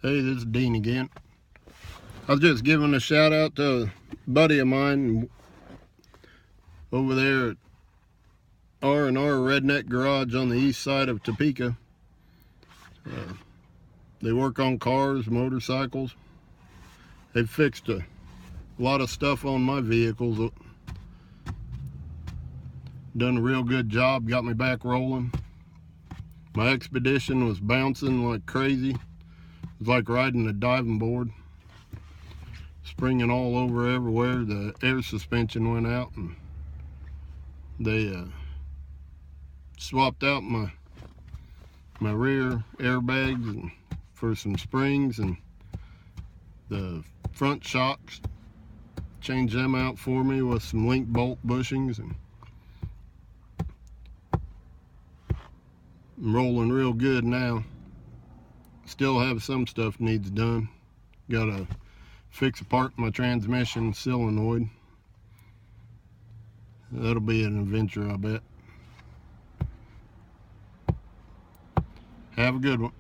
Hey, this is Dean again. I was just giving a shout out to a buddy of mine over there at R&R Redneck Garage on the east side of Topeka. They work on cars, motorcycles. They've fixed a lot of stuff on my vehicles. Done a real good job, got me back rolling. My Expedition was bouncing like crazy. It was like riding a diving board. Springing all over everywhere. The air suspension went out, and they swapped out my rear airbags and for some springs, and the front shocks, changed them out for me with some link bolt bushings, and I'm rolling real good now. Still have some stuff needs done. Gotta fix apart my transmission solenoid. That'll be an adventure, I bet. Have a good one.